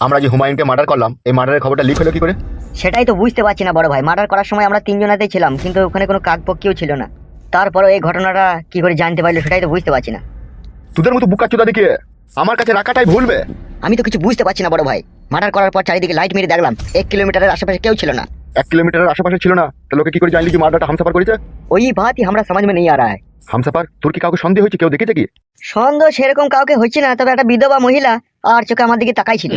আমরা যে হুমায়ুনকে মার্ডার করলাম, এই মার্ডারের খবরটা লিক হলো কি করে? সেটাই তো বুঝতে পারছি না বড় ভাই। মার্ডার করার সময় আমরা তিনজনাতেই ছিলাম, কিন্তু ওখানে কোনো কাকপক্ষীও ছিল না। তারপরে এই ঘটনাটা কি করে জানতে পারলো সেটাই তো বুঝতে পারছি না। তোদের মতো বুকাচোদা দেখিয়ে আমার কাছে রাখাটাই ভুলবে। আমি তো কিছু বুঝতে পারছি না বড় ভাই। মার্ডার করার পর চারিদিকে লাইট মেরে দেখলাম, 1 কিলোমিটারের আশেপাশে কেউ ছিল না। 1 কিলোমিটারের আশেপাশে ছিল না, তা লোকে কি করে জানলি যে মার্ডারটা হামসাপার করেছে? ওই বাতই আমরা সমাজ में नहीं आ रहा है। হামসাপার, তোর কি কাউকে সন্দেহ হয়েছে? কেউ দেখেছে কি? সন্দেহ সেরকম কাউকে হচ্ছে না, তবে একটা বিধবা মহিলা আর চোখে আমার দিকে তাকাই ছিল।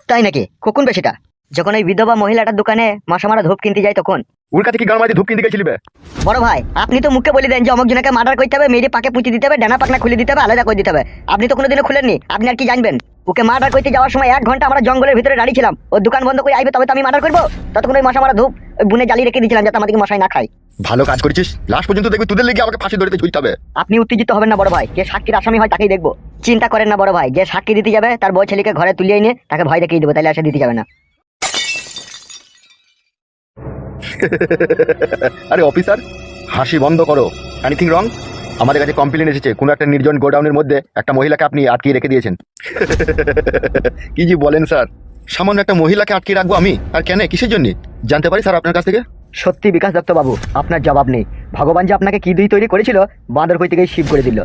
তাই নাকি? কখন সেটা? যখন ওই বিধবা মহিলাটার দোকানে মাসামারা ধূপ কিনতে যায় তখন। ওর কাছে কি গান মারি ধূপ কিনতে গেছিলি বে? বড় ভাই, আপনি তো মুখে বলে দেন যে অমুক জনকে মার্ডার করতে হবে, মেরে পাকে পুঁতে দিতে হবে, ডানা পাকনা খুলে দিতে হবে, আলাদা করে দিতে হবে। আপনি তো কোনোদিনও খুলেননি, আপনি আর কি জানবেন? ওকে মার্ডার করতে যাওয়ার সময় 1 ঘন্টা আমরা জঙ্গলের ভিতরে দাঁড়িয়ে ছিলাম। ওর দোকান বন্ধ করে আইবে তবে তো আমি মার্ডার করবো। ততক্ষণ ওই মাসামারা ধূপ ওই বুনে জ্বালিয়ে রেখে দিয়েছিলাম যাতে আমাদেরকে মশাই না খায়। ভালো কাজ করেছিস। লাস্ট পর্যন্ত দেখবি তোদের লেগে আমাকে ফাঁসি ধরতে ঝুলতে হবে। আপনি উত্তেজিত হবেন না বড় ভাই, যে সাক্ষীর আসামি হয় তাকেই দেখবো। চিন্তা করেন না বড় ভাই, যে সাক্ষী দিতে যাবে তার বউ ছেলেকে ঘরে তুলিয়ে নিয়ে তাকে ভয় দেখিয়ে দেবো, তাহলে আসে দিতে যাবে না। আরে অফিসার, হাসি বন্ধ করো। Anything wrong? আমাদের কাছে কমপ্লেন এসেছে কোনো একটা নির্জন গোডাউনের মধ্যে একটা মহিলাকে আপনি আটকিয়ে রেখে দিয়েছেন। কি জি বলেন স্যার? সামান্য একটা মহিলাকে আটকে রাখবো আমি? আর কেন, কিসের জন্য জানতে পারি স্যার আপনার কাছ থেকে? সত্যি বিকাশ দত্ত বাবু, আপনার জবাব নেই। ভগবান যে আপনাকে কি দিয়ে তৈরি করেছিল, বাঁদর কই থেকে শিব করে দিল।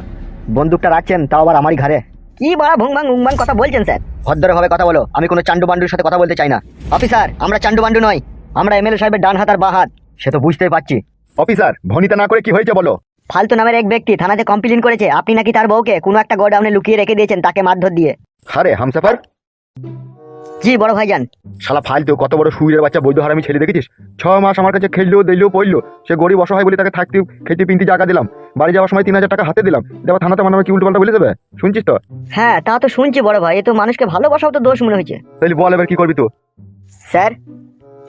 বন্দুকটা রাখছেন তাও আবার আমারই ঘরে। কি বড় ভুংবাং উংবাং কথা বলছেন স্যার? ভদ্রভাবে কথা বলো, আমি কোনো চান্ডু বান্ডুর সাথে কথা বলতে চাই না। অফিসার, আমরা চান্ডু বান্ডু নই, আমরা এমএলএ সাহেবের ডান হাত আর বাঁ হাত। সে তো বুঝতেই পারছি। অফিসার, ভনিতা না করে কি হয়েছে বলো? ফালতু নামের এক ব্যক্তি থানাতে কমপ্লেন করেছে আপনি নাকি তার বউকে কোনো একটা গোডাউনে লুকিয়ে রেখে দিয়েছেন, তাকে মারধর দিয়ে। আরে হামসাফার, জি বড় ভাইজান। শালা ফালতু, কত বড় সুইরের বাচ্চা বৈধ হারামি ছেলে দেখেছিস? 6 মাস আমার কাছে খেললো দিলেও পড়লো। সে গরিব অসহায় বলে তাকে থাকতে খেতে পিনতে জায়গা দিলাম। বাড়ি যাওয়ার সময় 3000 টাকা হাতে দিলাম। দেওয়া থানাতে মানে কি উল্টো পাল্টা বলে দেবে? শুনছিস তো? হ্যাঁ তা তো শুনছি বড় ভাই, এ তো মানুষকে ভালোবাসাও তো দোষ মনে হয়েছে। তাহলে বল এবার কি করবি তো? স্যার,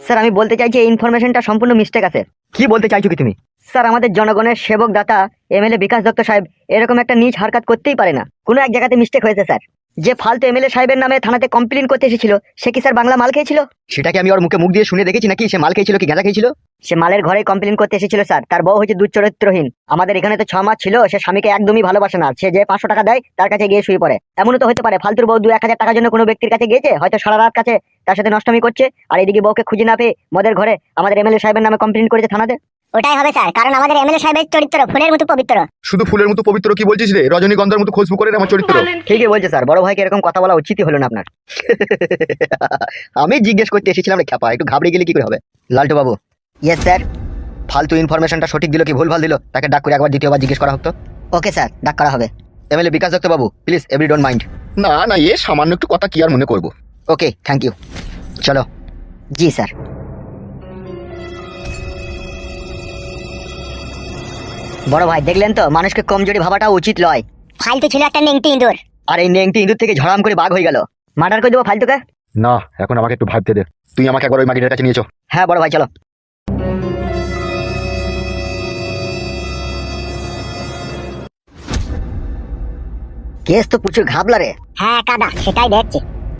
স্যার আমি বলতে চাইছি এই ইনফরমেশনটা সম্পূর্ণ মিস্টেক আছে। কি বলতে চাইছো কি তুমি? স্যার, আমাদের জনগণের সেবক দাতা এমএলএ বিকাশ দত্ত সাহেব এরকম একটা নিজ হারকাত করতেই পারে না। কোনো এক জায়গাতে মিস্টেক হয়েছে স্যার। যে ফালতু এমএলএ সাহেবের নামে থানাতে কমপ্লেন করতে এসেছিল, সে কি স্যার বাংলা মাল খেয়েছিল? সেটাকে আমি ওর মুখে মুখ দিয়ে শুনে দেখেছি নাকি সে মাল খেয়েছিল কি গাঁজা খেয়েছিল? সে মালের ঘরে কমপ্লেন করতে এসেছিল স্যার। তার বউ হচ্ছে দুশ্চরিত্রহীন। আমাদের এখানে তো 6 মাস ছিল, সে স্বামীকে একদমই ভালোবাসে না। সে যে 500 টাকা দেয় তার কাছে গিয়ে শুয়ে পড়ে। এমনও তো হতে পারে ফালতুর বউ 2-1000 টাকার জন্য কোনো ব্যক্তির কাছে গিয়েছে, হয়তো সারা রাত কাছে তার সাথে নষ্টমী করছে, আর এদিকে বউকে খুঁজে না পেয়ে মদের ঘরে আমাদের এমএলএ সাহেবের নামে কমপ্লেন করেছে থানাতে। ওটাই হবে স্যার, কারণ আমাদের এমএলএ সাহেবের চরিত্র ফুলের মতো পবিত্র। শুধু ফুলের মতো পবিত্র কি বলছিস রে? রজনীগন্ধার মতো খুশবু করে আমার চরিত্র। ঠিকই বলছে স্যার, বড় ভাইকে এরকম কথা বলা উচিতই হলো না আপনার। আমি জিজ্ঞেস করতে এসেছিলাম রে খ্যাপা, একটু ঘাবড়ে গেলে কি করে হবে? লালটু বাবু, ইয়েস স্যার। ফালতু ইনফরমেশনটা সঠিক দিল কি ভুলভাল দিল তাকে ডাক করে একবার দ্বিতীয়বার জিজ্ঞেস করা হতো। ওকে স্যার, ডাক করা হবে। MLA Bikash Dutta Babu, please every don't mind. না না, এ সামান্য একটু কথা কি আর মনে করবো। ওকে, থ্যাংক ইউ। চলো। জি স্যার। বড় ভাই দেখলেন তো, মানুষকে কমজোরি ভাবাটা উচিত নয়। ফালতু ছিল একটা নেংটি ইঁদুর। আর এই নেংটি ইঁদুর থেকে ঝড়াম করে বাঘ হয়ে গেল। মার্ডার করে দেবো ফালতুকে। না, এখন আমাকে একটু ভাবতে দে। তুই আমাকে একবার ওই মাগিটার কাছে নিয়ে চো। হ্যাঁ বড় ভাই, চলো। কেস তো প্রচুর ঘাবলা রে। হ্যাঁ কাদা, সেটাই দেখছি।